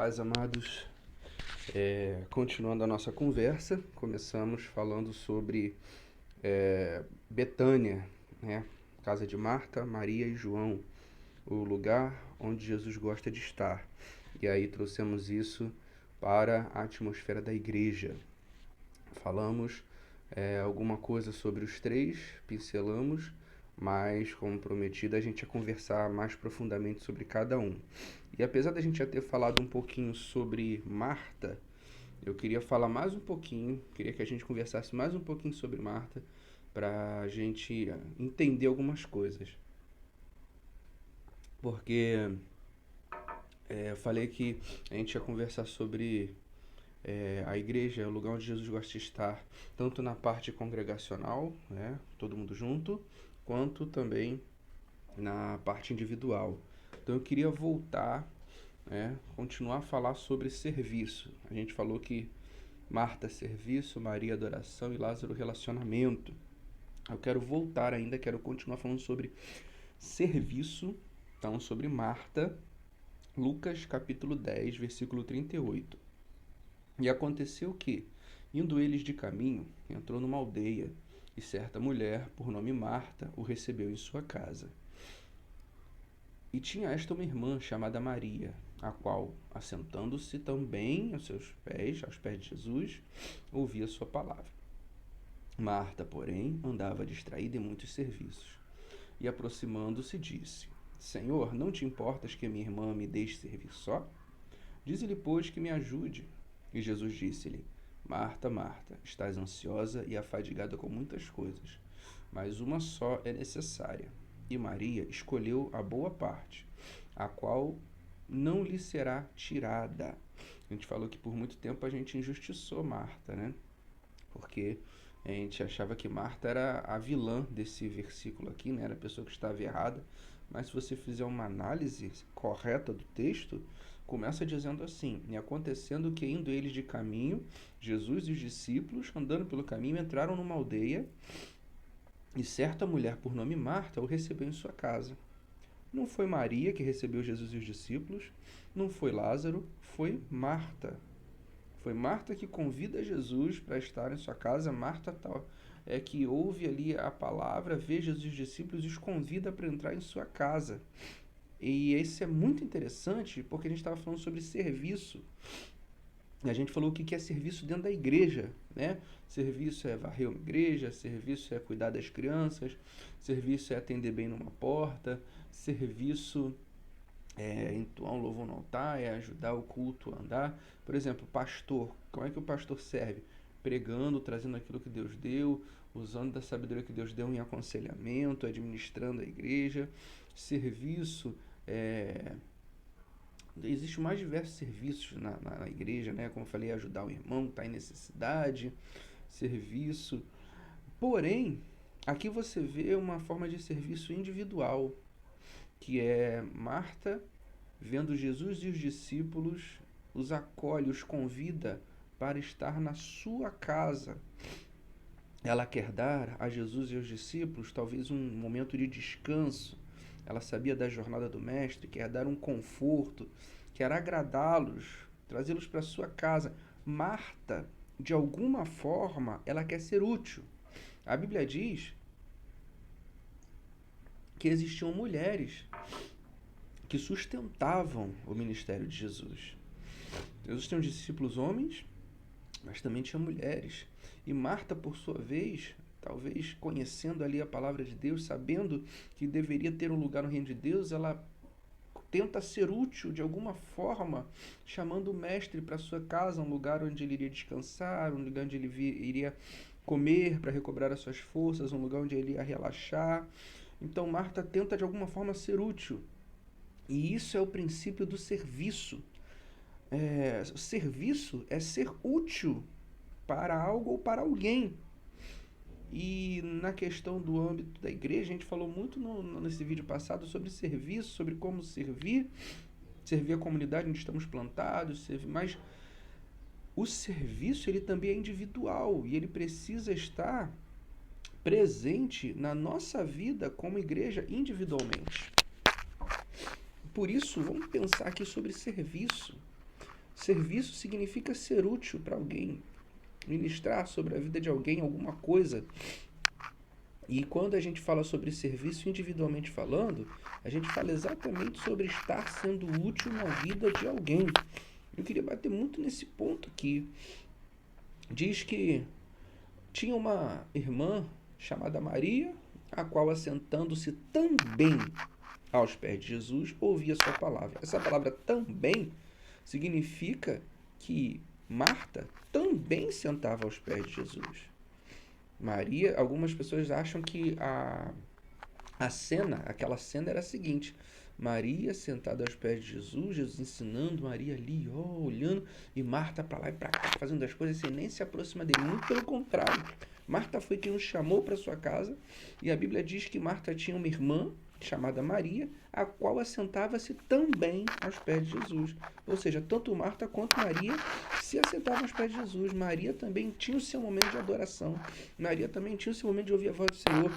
Paz, amados. Continuando a nossa conversa, começamos falando sobre Betânia, né? Casa de Marta, Maria e João, o lugar onde Jesus gosta de estar. E aí trouxemos isso para a atmosfera da igreja. Falamos alguma coisa sobre os três, pincelamos, mas como prometido a gente ia conversar mais profundamente sobre cada um. E apesar da gente já ter falado um pouquinho sobre Marta, eu queria falar mais um pouquinho, queria que a gente conversasse mais um pouquinho sobre Marta, para a gente entender algumas coisas. Porque eu falei que a gente ia conversar sobre a igreja, o lugar onde Jesus gosta de estar, tanto na parte congregacional, né, todo mundo junto, quanto também na parte individual. Então eu queria voltar, continuar a falar sobre serviço. A gente falou que Marta, serviço, Maria, adoração e Lázaro, relacionamento. Eu quero voltar ainda, quero continuar falando sobre serviço, então sobre Marta, Lucas capítulo 10, versículo 38. E aconteceu que, indo eles de caminho, entrou numa aldeia, e certa mulher, por nome Marta, o recebeu em sua casa. E tinha esta uma irmã chamada Maria, a qual, assentando-se também aos pés de Jesus, ouvia sua palavra. Marta, porém, andava distraída em muitos serviços. E aproximando-se, disse: Senhor, não te importas que minha irmã me deixe servir só? Dize-lhe, pois, que me ajude. E Jesus disse-lhe: Marta, Marta, estás ansiosa e afadigada com muitas coisas, mas uma só é necessária. E Maria escolheu a boa parte, a qual não lhe será tirada. A gente falou que por muito tempo a gente injustiçou Marta, né? Porque a gente achava que Marta era a vilã desse versículo aqui, né? Era a pessoa que estava errada. Mas se você fizer uma análise correta do texto, começa dizendo assim: e acontecendo que, indo eles de caminho, Jesus e os discípulos, andando pelo caminho, entraram numa aldeia, e certa mulher por nome Marta o recebeu em sua casa. Não foi Maria que recebeu Jesus e os discípulos, não foi Lázaro, foi Marta. Foi Marta que convida Jesus para estar em sua casa. Marta que ouve ali a palavra, vê Jesus e os discípulos e os convida para entrar em sua casa. E isso é muito interessante porque a gente estava falando sobre serviço. A gente falou o que é serviço dentro da igreja, né? Serviço é varrer uma igreja, serviço é cuidar das crianças, serviço é atender bem numa porta, serviço é entoar um louvor no altar, é ajudar o culto a andar. Por exemplo, pastor, como é que o pastor serve? Pregando, trazendo aquilo que Deus deu, usando da sabedoria que Deus deu em aconselhamento, administrando a igreja. Serviço, existe mais diversos serviços na igreja, né? Como eu falei, ajudar o irmão que está em necessidade, serviço. Porém, aqui você vê uma forma de serviço individual, que é Marta, vendo Jesus e os discípulos, os acolhe, os convida para estar na sua casa. Ela quer dar a Jesus e aos discípulos talvez um momento de descanso. Ela sabia da jornada do Mestre, quer dar um conforto, quer agradá-los, trazê-los para sua casa. Marta, de alguma forma, ela quer ser útil. A Bíblia diz que existiam mulheres que sustentavam o ministério de Jesus. Jesus tinha discípulos homens, mas também tinha mulheres. E Marta, por sua vez, talvez conhecendo ali a palavra de Deus, sabendo que deveria ter um lugar no reino de Deus, ela tenta ser útil de alguma forma, chamando o mestre para sua casa, um lugar onde ele iria descansar, um lugar onde ele iria comer para recobrar as suas forças, um lugar onde ele ia relaxar. Então Marta tenta de alguma forma ser útil. E isso é o princípio do serviço. O serviço é ser útil para algo ou para alguém. E na questão do âmbito da igreja, a gente falou muito nesse vídeo passado sobre serviço, sobre como servir a comunidade onde estamos plantados, mas o serviço ele também é individual e ele precisa estar presente na nossa vida como igreja individualmente. Por isso, vamos pensar aqui sobre serviço. Serviço significa ser útil para alguém, ministrar sobre a vida de alguém alguma coisa. E quando a gente fala sobre serviço individualmente falando, a gente fala exatamente sobre estar sendo útil na vida de alguém. Eu queria bater muito nesse ponto aqui. Diz que tinha uma irmã chamada Maria, a qual, assentando-se também aos pés de Jesus, ouvia sua palavra. Essa palavra também significa que Marta também sentava aos pés de Jesus. Maria, algumas pessoas acham que aquela cena era a seguinte: Maria sentada aos pés de Jesus, Jesus ensinando, Maria ali, olhando, e Marta para lá e para cá, fazendo as coisas sem nem se aproximar dele. Muito pelo contrário. Marta foi quem o chamou para sua casa, e a Bíblia diz que Marta tinha uma irmã chamada Maria, a qual assentava-se também aos pés de Jesus. Ou seja, tanto Marta quanto Maria se assentavam aos pés de Jesus. Maria também tinha o seu momento de adoração. Maria também tinha o seu momento de ouvir a voz do Senhor.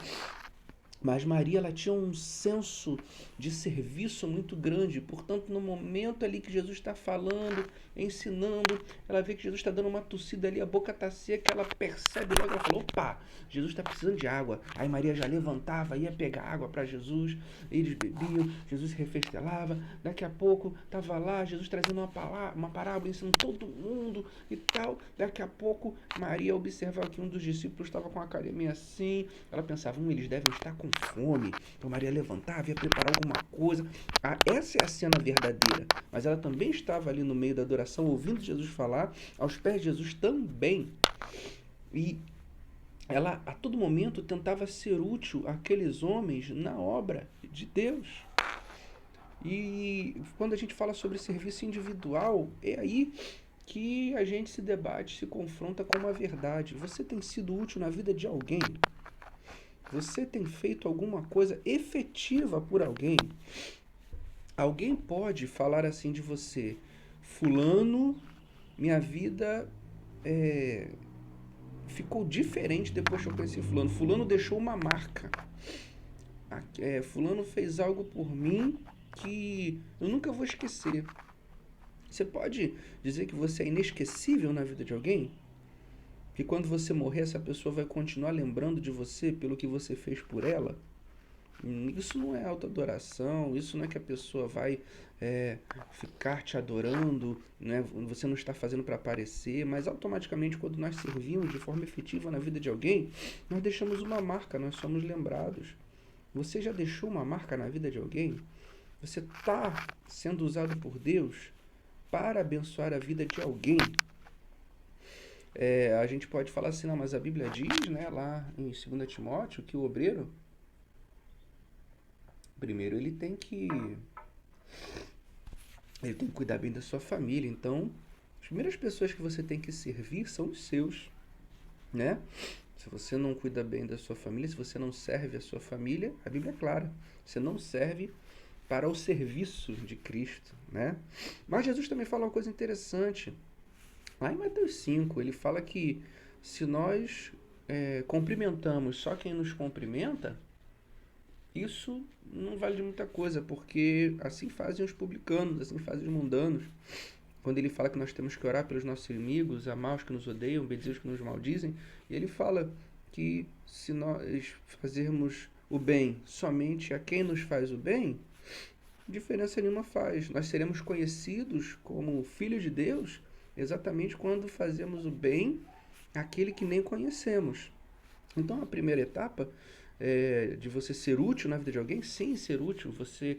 Mas Maria, ela tinha um senso de serviço muito grande. Portanto, no momento ali que Jesus está falando, ensinando, ela vê que Jesus está dando uma tossida ali, a boca está seca, ela percebe logo, ela fala: opa, Jesus está precisando de água. Aí Maria já levantava, ia pegar água para Jesus, eles bebiam, Jesus se refestelava. Daqui a pouco estava lá, Jesus trazendo uma parábola, ensinando todo mundo e tal. Daqui a pouco, Maria observava que um dos discípulos estava com a cara meio assim. Ela pensava: eles devem estar com fome. Então Maria levantava, ia preparar alguma coisa. Essa é a cena verdadeira. Mas ela também estava ali no meio da adoração, ouvindo Jesus falar, aos pés de Jesus também. E ela, a todo momento, tentava ser útil àqueles homens na obra de Deus. E quando a gente fala sobre serviço individual, é aí que a gente se debate, se confronta com uma verdade. Você tem sido útil na vida de alguém? Você tem feito alguma coisa efetiva por alguém? Alguém pode falar assim de você: fulano, minha vida ficou diferente depois que eu conheci fulano. Fulano deixou uma marca. Fulano fez algo por mim que eu nunca vou esquecer. Você pode dizer que você é inesquecível na vida de alguém? Que quando você morrer, essa pessoa vai continuar lembrando de você pelo que você fez por ela? Isso não é autoadoração, isso não é que a pessoa vai ficar te adorando, né? Você não está fazendo para aparecer, mas automaticamente quando nós servimos de forma efetiva na vida de alguém, nós deixamos uma marca, nós somos lembrados. Você já deixou uma marca na vida de alguém? Você está sendo usado por Deus para abençoar a vida de alguém? A gente pode falar assim: não, mas a Bíblia diz, né, lá em 2 Timóteo, que o obreiro, primeiro ele tem que cuidar bem da sua família. Então, as primeiras pessoas que você tem que servir são os seus, né? Se você não cuida bem da sua família, se você não serve a sua família, a Bíblia é clara, você não serve para o serviço de Cristo, né? Mas Jesus também fala uma coisa interessante. Lá em Mateus 5, ele fala que se nós cumprimentamos só quem nos cumprimenta, isso não vale de muita coisa, porque assim fazem os publicanos, assim fazem os mundanos. Quando ele fala que nós temos que orar pelos nossos inimigos, amar os que nos odeiam, bendizer os que nos maldizem, e ele fala que se nós fazermos o bem somente a quem nos faz o bem, diferença nenhuma faz. Nós seremos conhecidos como filhos de Deus exatamente quando fazemos o bem àquele que nem conhecemos. Então, a primeira etapa de você ser útil na vida de alguém, sim, ser útil, você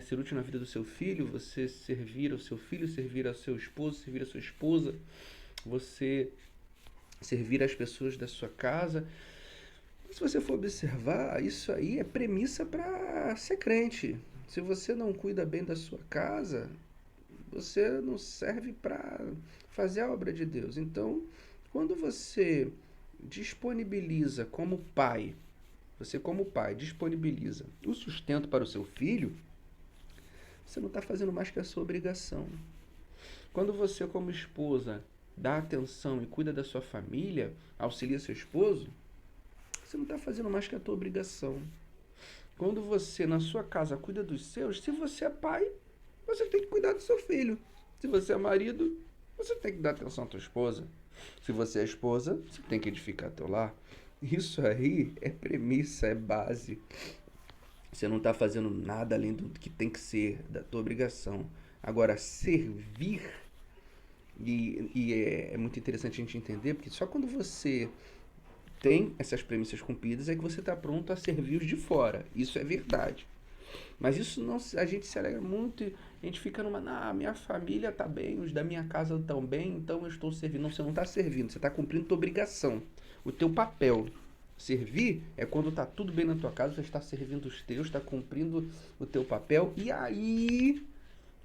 ser útil na vida do seu filho, você servir ao seu filho, servir ao seu esposo, servir à sua esposa, você servir às pessoas da sua casa. Se você for observar, isso aí é premissa para ser crente. Se você não cuida bem da sua casa, você não serve para fazer a obra de Deus. Então, quando você disponibiliza como pai, disponibiliza o sustento para o seu filho, você não está fazendo mais que a sua obrigação. Quando você, como esposa, dá atenção e cuida da sua família, auxilia seu esposo, você não está fazendo mais que a tua obrigação. Quando você, na sua casa, cuida dos seus, se você é pai, você tem que cuidar do seu filho. Se você é marido, você tem que dar atenção à tua esposa. Se você é esposa, você tem que edificar teu lar. Isso aí é premissa, é base. Você não está fazendo nada além do que tem que ser, da tua obrigação. Agora, servir, é muito interessante a gente entender, porque só quando você tem essas premissas cumpridas é que você está pronto a servir os de fora. Isso é verdade. Mas isso não, a gente se alegra muito e a gente fica numa, minha família está bem, os da minha casa estão bem, então eu estou servindo. Não, você não está servindo, você está cumprindo tua obrigação, o teu papel. Servir é quando está tudo bem na tua casa, você está servindo os teus, está cumprindo o teu papel, e aí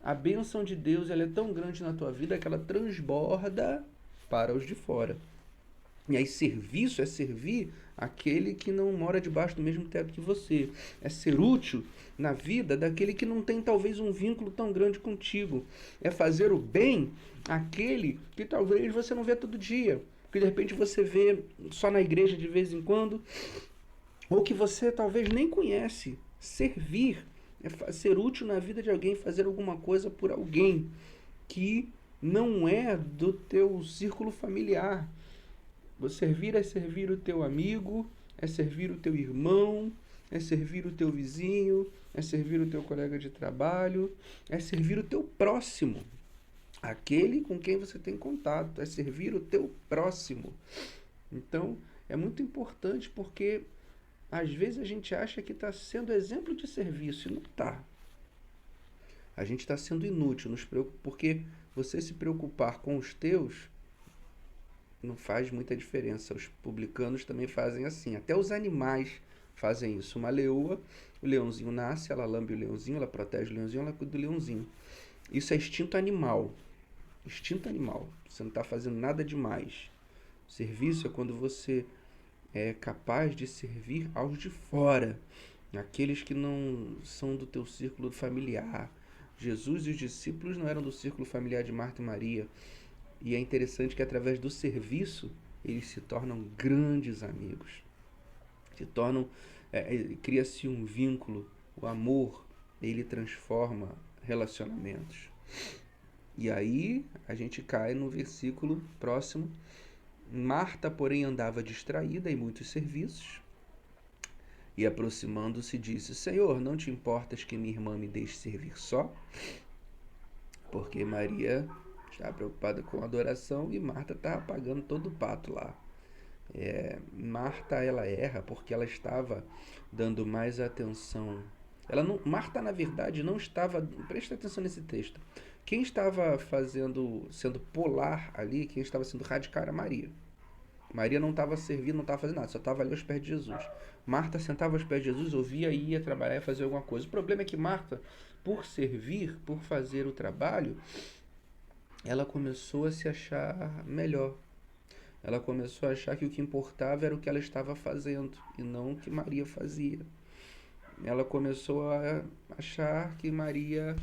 a bênção de Deus ela é tão grande na tua vida que ela transborda para os de fora. E aí serviço é servir aquele que não mora debaixo do mesmo teto que você. É ser útil na vida daquele que não tem talvez um vínculo tão grande contigo. É fazer o bem àquele que talvez você não vê todo dia. Que de repente você vê só na igreja de vez em quando. Ou que você talvez nem conhece. Servir é ser útil na vida de alguém, fazer alguma coisa por alguém que não é do teu círculo familiar. Servir é servir o teu amigo, é servir o teu irmão, é servir o teu vizinho, é servir o teu colega de trabalho, é servir o teu próximo, aquele com quem você tem contato, é servir o teu próximo. Então, é muito importante porque às vezes a gente acha que está sendo exemplo de serviço e não está. A gente está sendo inútil, porque você se preocupar com os teus não faz muita diferença. Os publicanos também fazem assim. Até os animais fazem isso. Uma leoa, o leãozinho nasce, ela lambe o leãozinho, ela protege o leãozinho, ela cuida do leãozinho. Isso é instinto animal. Instinto animal. Você não está fazendo nada demais. Serviço é quando você é capaz de servir aos de fora. Aqueles que não são do teu círculo familiar. Jesus e os discípulos não eram do círculo familiar de Marta e Maria. E é interessante que através do serviço eles se tornam grandes amigos. Cria-se um vínculo, o amor, ele transforma relacionamentos. E aí a gente cai no versículo próximo. Marta, porém, andava distraída em muitos serviços. E aproximando-se disse: Senhor, não te importas que minha irmã me deixe servir só? Porque Maria estava preocupada com a adoração e Marta estava pagando todo o pato lá. Marta, ela erra porque ela estava dando mais atenção. Marta, na verdade, não estava... Presta atenção nesse texto. Quem estava sendo polar ali, quem estava sendo radical era Maria. Maria não estava servindo, não estava fazendo nada, só estava ali aos pés de Jesus. Marta sentava aos pés de Jesus, ouvia e ia trabalhar e fazer alguma coisa. O problema é que Marta, por servir, por fazer o trabalho, ela começou a se achar melhor. Ela começou a achar que o que importava era o que ela estava fazendo e não o que Maria fazia. Ela começou a achar que Maria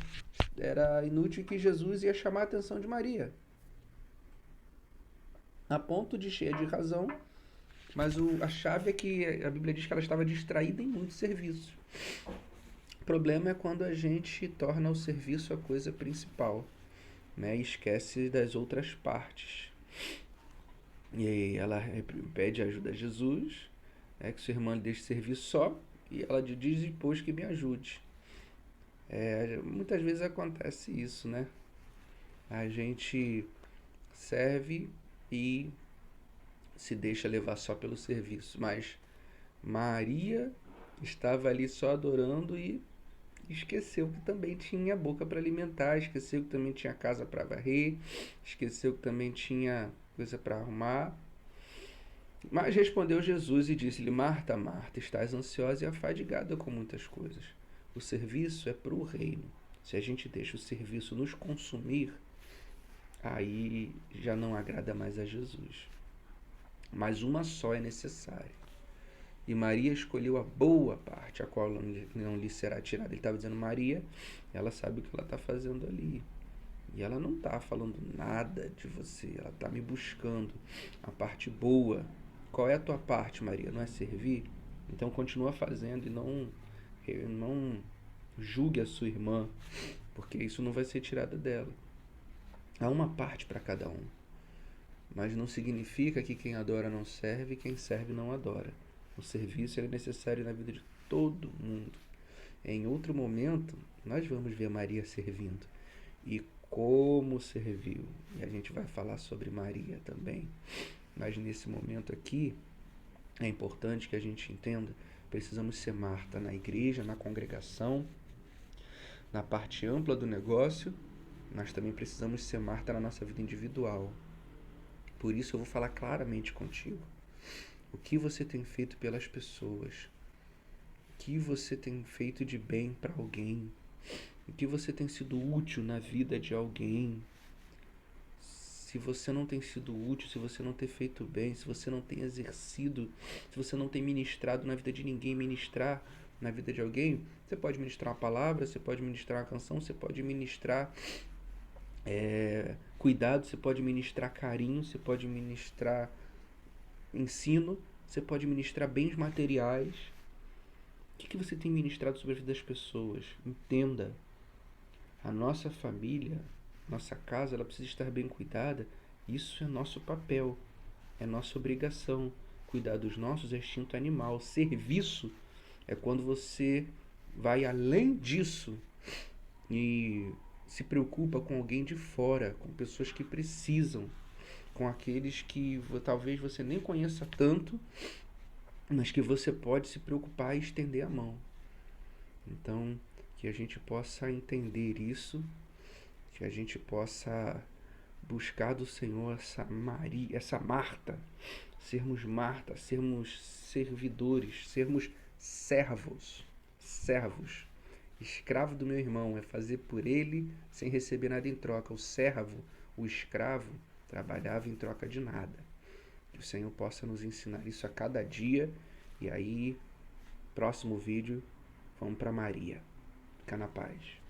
era inútil e que Jesus ia chamar a atenção de Maria. A ponto de cheia de razão, mas a chave é que a Bíblia diz que ela estava distraída em muitos serviços. O problema é quando a gente torna o serviço a coisa principal, né? E esquece das outras partes. E aí ela pede ajuda a Jesus, que sua irmã lhe deixe servir só, e ela diz depois que me ajude. Muitas vezes acontece isso, né? A gente serve e se deixa levar só pelo serviço, mas Maria estava ali só adorando e esqueceu que também tinha boca para alimentar, esqueceu que também tinha casa para varrer, esqueceu que também tinha coisa para arrumar. Mas respondeu Jesus e disse-lhe: Marta, Marta, estás ansiosa e afadigada com muitas coisas. O serviço é para o reino. Se a gente deixa o serviço nos consumir, aí já não agrada mais a Jesus. Mas uma só é necessária. E Maria escolheu a boa parte, a qual não lhe será tirada. Ele estava dizendo: Maria, ela sabe o que ela está fazendo ali. E ela não está falando nada de você, ela está me buscando a parte boa. Qual é a tua parte, Maria? Não é servir? Então continua fazendo e não julgue a sua irmã, porque isso não vai ser tirado dela. Há uma parte para cada um. Mas não significa que quem adora não serve e quem serve não adora. O serviço é necessário na vida de todo mundo. Em outro momento, nós vamos ver Maria servindo. E como serviu. E a gente vai falar sobre Maria também. Mas nesse momento aqui, é importante que a gente entenda, precisamos ser Marta na igreja, na congregação, na parte ampla do negócio, mas também precisamos ser Marta na nossa vida individual. Por isso eu vou falar claramente contigo. O que você tem feito pelas pessoas? O que você tem feito de bem para alguém? O que você tem sido útil na vida de alguém? Se você não tem sido útil, se você não tem feito bem, se você não tem exercido, se você não tem ministrado na vida de ninguém, ministrar na vida de alguém, você pode ministrar uma palavra, você pode ministrar uma canção, você pode ministrar cuidado, você pode ministrar carinho, você pode ministrar ensino, você pode ministrar bens materiais. O que você tem ministrado sobre a vida das pessoas? Entenda, a nossa família, nossa casa, ela precisa estar bem cuidada. Isso é nosso papel, é nossa obrigação. Cuidar dos nossos é instinto animal. Serviço é quando você vai além disso e se preocupa com alguém de fora, com pessoas que precisam, com aqueles que talvez você nem conheça tanto, mas que você pode se preocupar e estender a mão. Então, que a gente possa entender isso, que a gente possa buscar do Senhor essa Maria, essa Marta, sermos servidores, sermos servos. Escravo do meu irmão é fazer por ele sem receber nada em troca. O servo, o escravo, trabalhava em troca de nada. Que o Senhor possa nos ensinar isso a cada dia. E aí, próximo vídeo, vamos para Maria. Fica na paz.